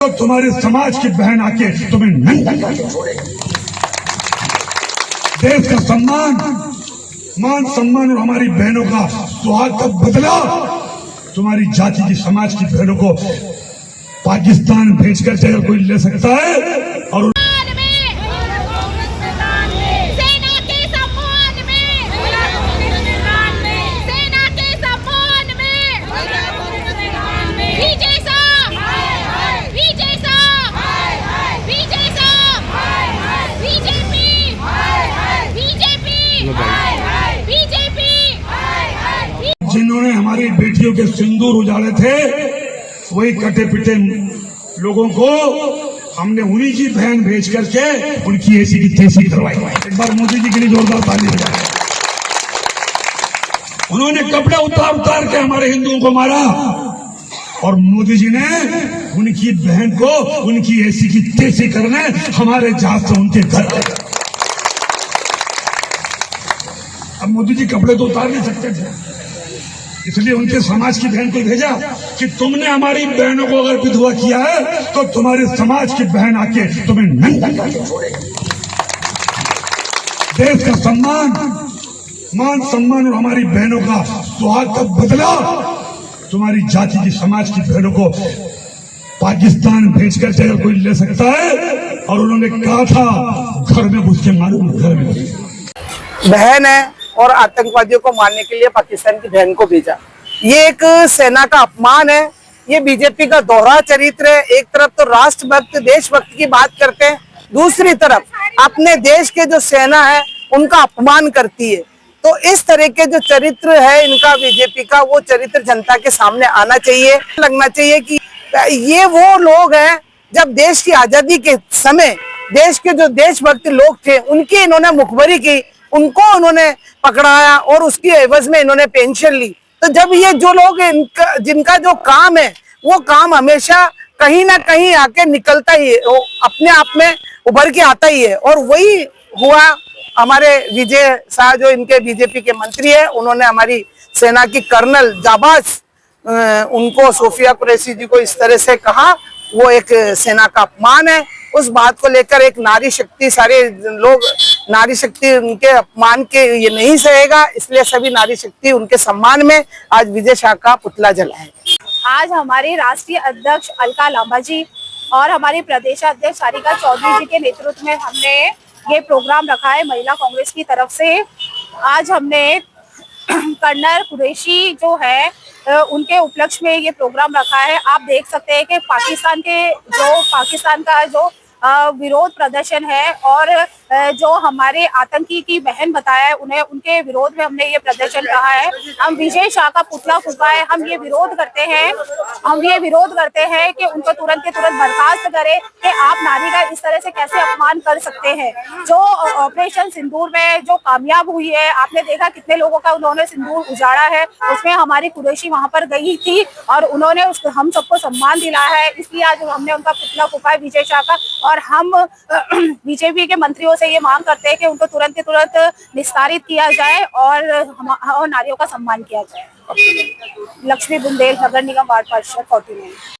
तो तुम्हारे समाज की बहन आके तुम्हें नंगा करके छोड़ेगी। देश का सम्मान, मान सम्मान और हमारी बहनों का सुहाग का बदला तुम्हारी जाति की, समाज की बहनों को पाकिस्तान भेजकर अगर कोई ले सकता है और जिन्होंने हमारी बेटियों के सिंदूर उजाड़े थे, वही कटे पिटे लोगों को हमने उन्हीं की बहन भेज करके उनकी ऐसी की तैसी करवाई। एक बार मोदी जी के लिए जोरदार ताली बजाएं। उन्होंने कपड़े उतार उतार के हमारे हिंदुओं को मारा और मोदी जी ने उनकी बहन को उनकी ऐसी की तैसी करने हमारे जहाज से उनके घर आए। अब मोदी जी कपड़े तो उतार नहीं सकते थे, इसलिए उनके समाज की बहन को भेजा कि तुमने हमारी बहनों को अगर विधवा किया है तो तुम्हारे समाज की बहन आके तुम्हें नंगा करके छोड़ेगी। देश का सम्मान, मान सम्मान और हमारी बहनों का सुहाग का बदला तुम्हारी जाति की, समाज की बहनों को पाकिस्तान भेजकर अगर कोई ले सकता है और उन्होंने कहा था घर में घुस के मालूम, घर में घुस बहन है और आतंकवादियों को मारने के लिए पाकिस्तान की बहन को भेजा। ये एक सेना का अपमान है। ये बीजेपी का दोहरा चरित्र है। एक तरफ तो राष्ट्रभक्त, देशभक्त की बात करते हैं, दूसरी तरफ अपने देश के जो सेना है उनका अपमान करती है। तो इस तरह के जो चरित्र है इनका, बीजेपी का, वो चरित्र जनता के सामने आना चाहिए। लगना चाहिए कि ये वो लोग हैं जब देश की आजादी के समय देश के जो देशभक्त लोग थे उनकी इन्होंने मुखबरी की, उनको उन्होंने पकड़ाया और उसकी एवज में इन्होंने पेंशन ली। तो जब ये जो लोग जिनका जो काम है वो काम हमेशा कहीं ना कहीं आके निकलता ही है, वो अपने आप में उभर के आता ही है। और वही हुआ हमारे विजय शाह, जो इनके बीजेपी के मंत्री है, उन्होंने हमारी सेना की कर्नल जाबाज उनको, सोफिया कुरैशी जी को इस तरह से कहा, वो एक सेना का अपमान है। उस बात को लेकर एक नारी शक्ति, सारे लोग नारी शक्ति उनके अपमान के ये नहीं सहेगा, इसलिए सभी नारी शक्ति उनके सम्मान में आज विजय शाह का पुतला जलाए। आज हमारे राष्ट्रीय अध्यक्ष अलका लांबा जी और हमारे प्रदेशाध्यक्ष सारिका चौधरी जी के नेतृत्व में हमने ये प्रोग्राम रखा है महिला कांग्रेस की तरफ से। आज हमने कर्नल कुरैशी जो है उनके उपलक्ष्य में ये प्रोग्राम रखा है। आप देख सकते हैं कि पाकिस्तान का जो विरोध प्रदर्शन है और जो हमारे आतंकी की बहन बताया है उन्हें, उनके विरोध में हमने ये प्रदर्शन कहा है। हम विजय शाह का पुतला फूंका है। हम ये विरोध करते हैं कि उनको तुरंत के तुरंत बर्खास्त करें कि आप नारी का इस तरह से कैसे अपमान कर सकते हैं। जो ऑपरेशन सिंदूर में जो कामयाब हुई है, आपने देखा कितने लोगों का उन्होंने सिंदूर उजाड़ा है, उसमें हमारी कुरैशी वहां पर गई थी और उन्होंने हम सबको सम्मान दिलाया है। इसलिए आज हमने उनका पुतला फूंका है विजय शाह का। और हम बीजेपी के मंत्रियों से ये मांग करते हैं कि उनको तुरंत के तुरंत निस्तारित किया जाए और नारियों का सम्मान किया जाए। लक्ष्मी बुंदेल, नगर निगम वार्ड पार्षद 49।